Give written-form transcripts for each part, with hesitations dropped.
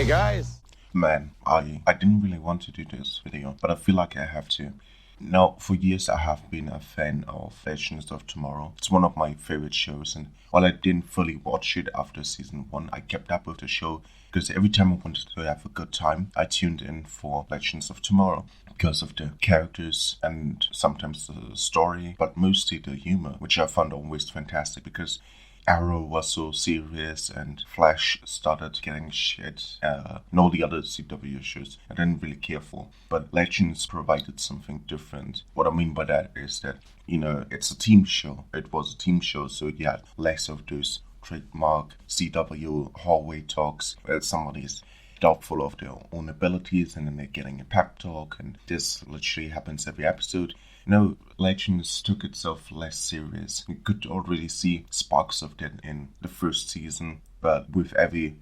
Hey guys. Man, I didn't really want to do this video, but I feel like I have to. Now, for years I have been a fan of Legends of Tomorrow. It's one of my favorite shows, and while I didn't fully watch it after season 1, I kept up with the show because every time I wanted to have a good time, I tuned in for Legends of Tomorrow because of the characters and sometimes the story, but mostly the humor, which I found always fantastic because Arrow was so serious and Flash started getting shit. And all the other CW shows I didn't really care for. But Legends provided something different. What I mean by that is that, it's a team show. It was a team show, so you had less of those trademark CW hallway talks where somebody is doubtful of their own abilities and then they're getting a pep talk, and this literally happens every episode. No, Legends took itself less serious. You could already see sparks of that in the first season, but with every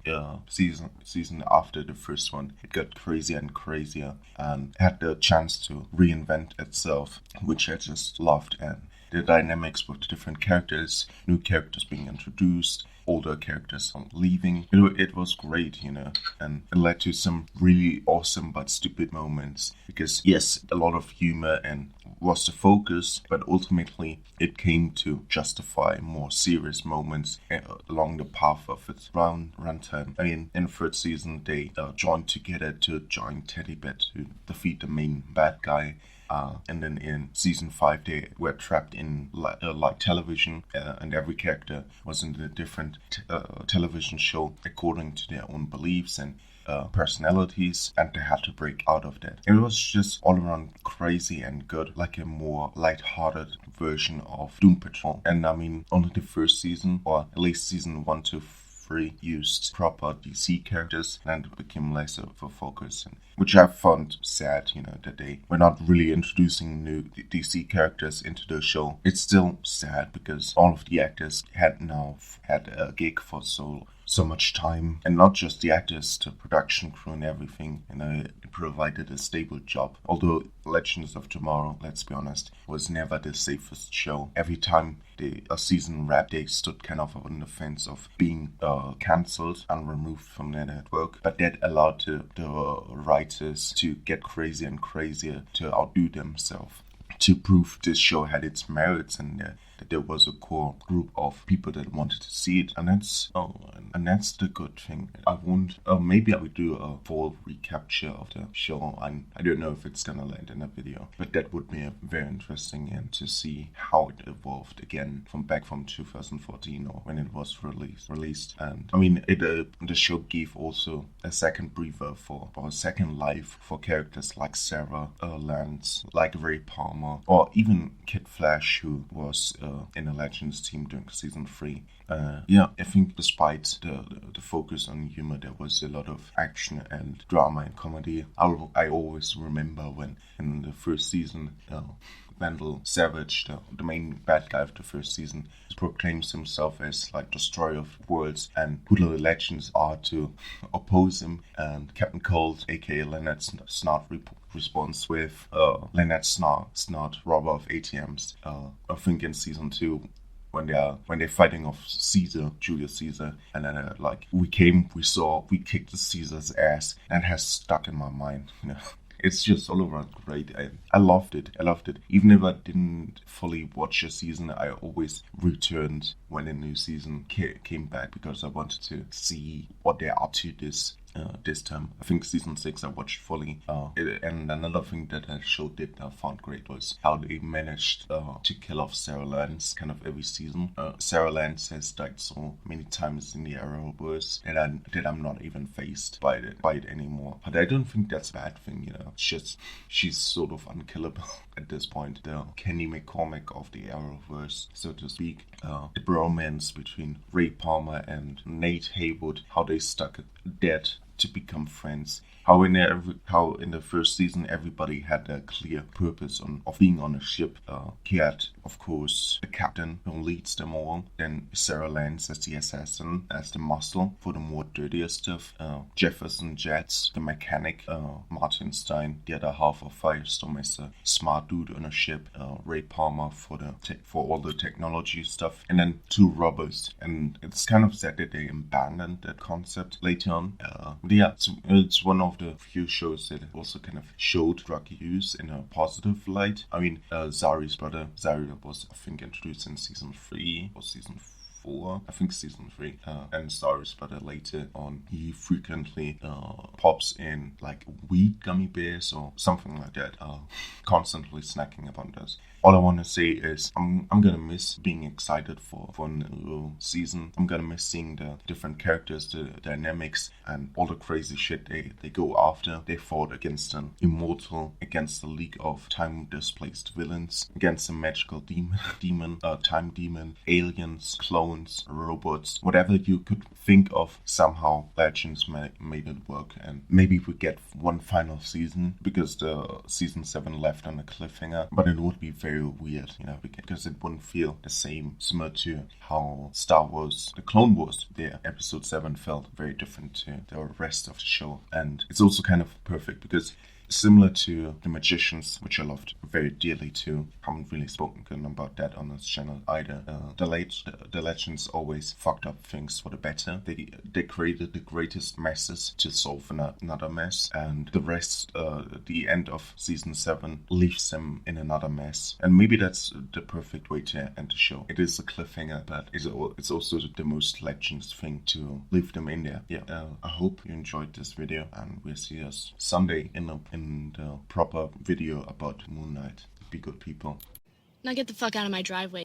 season after the first one, it got crazier and crazier and had the chance to reinvent itself, which I just loved. And the dynamics with the different characters, new characters being introduced, older characters leaving. It was great, and it led to some really awesome but stupid moments. Because yes, a lot of humor and was the focus, but ultimately it came to justify more serious moments along the path of its runtime. I mean, in the third season, they joined together to join Teddy Bear to defeat the main bad guy. And then in season 5, they were trapped in like television, and every character was in a different television show according to their own beliefs and personalities, and they had to break out of that. It was just all around crazy and good, like a more light-hearted version of Doom Patrol. And I mean, only the first season, or at least season 1 to 3, used proper DC characters, and it became less of a focus, which I found sad, that they were not really introducing new DC characters into the show. It's still sad because all of the actors had a gig for so much time, and not just the actors, the production crew and everything, it provided a stable job. Although Legends of Tomorrow, let's be honest, was never the safest show. Every time a season wrapped, they stood kind of on the fence of being cancelled and removed from the network, but that allowed the writers to get crazier and crazier to outdo themselves, to prove this show had its merits and that there was a core group of people that wanted to see it, and that's the good thing. Maybe I would do a full recapture of the show. I don't know if it's gonna land in a video, but that would be very interesting, and to see how it evolved again from 2014 or when it was released. And I mean, the show gave also a second breather or a second life for characters like Sarah, Lance, like Ray Palmer, or even Kid Flash, who was in the Legends team during season 3. I think despite the focus on humor, there was a lot of action and drama and comedy. I always remember when in the first season, Vandal Savage, the main bad guy of the first season, proclaims himself as like destroyer of worlds, and who the Legends are to oppose him. And Captain Cold, aka Leonard Snart, responds with Leonard Snart, robber of ATMs. I think in season 2, when they're fighting off Julius Caesar, and then we kicked the Caesar's ass, and has stuck in my mind. It's just all around great. I loved it. Even if I didn't fully watch a season, I always returned when a new season came back because I wanted to see what they're up to this time. I think season 6 I watched fully. And another thing that the show did I found great was how they managed to kill off Sarah Lance kind of every season. Sarah Lance has died so many times in the Arrowverse that I'm not even faced by it anymore. But I don't think that's a bad thing, It's just she's sort of unkillable at this point. The Kenny McCormick of the Arrowverse, so to speak. The bromance between Ray Palmer and Nate Haywood, how they stuck dead to become friends. How in the first season everybody had a clear purpose of being on a ship. He had of course, the captain who leads them all. Then Sarah Lance as the assassin, as the muscle for the more dirtier stuff. Jefferson Jets, the mechanic. Martin Stein, the other half of Firestorm, as a smart dude on a ship. Ray Palmer for all the technology stuff. And then two robbers. And it's kind of sad that they abandoned that concept later on. But yeah, it's one of the few shows that also kind of showed drug use in a positive light. I mean, Zari's brother, Zari was, I think, introduced in season 3 or season 4, I think season 3, and Zari's brother later on, he frequently pops in like weed gummy bears or something like that, constantly snacking upon those. All I want to say is I'm gonna miss being excited for a new season. I'm gonna miss seeing the different characters, the dynamics, and all the crazy shit they go after. They fought against an immortal, against a league of time-displaced villains, against a magical time demon, aliens, clones, robots, whatever you could think of. Somehow Legends made it work, and maybe we get one final season, because the season 7 left on a cliffhanger, but it would be very weird, because it wouldn't feel the same, similar to how Star Wars, the Clone Wars, their episode 7 felt very different to the rest of the show. And it's also kind of perfect because, similar to The Magicians, which I loved very dearly too, haven't really spoken about that on this channel either. The Legends always fucked up things for the better. They created the greatest messes to solve another mess, and the rest, the end of season 7 leaves them in another mess. And maybe that's the perfect way to end the show. It is a cliffhanger, but it's also the most Legends thing to leave them in there. Yeah, I hope you enjoyed this video, and we'll see us Sunday in the proper video about Moon Knight. Be good people. Now get the fuck out of my driveway.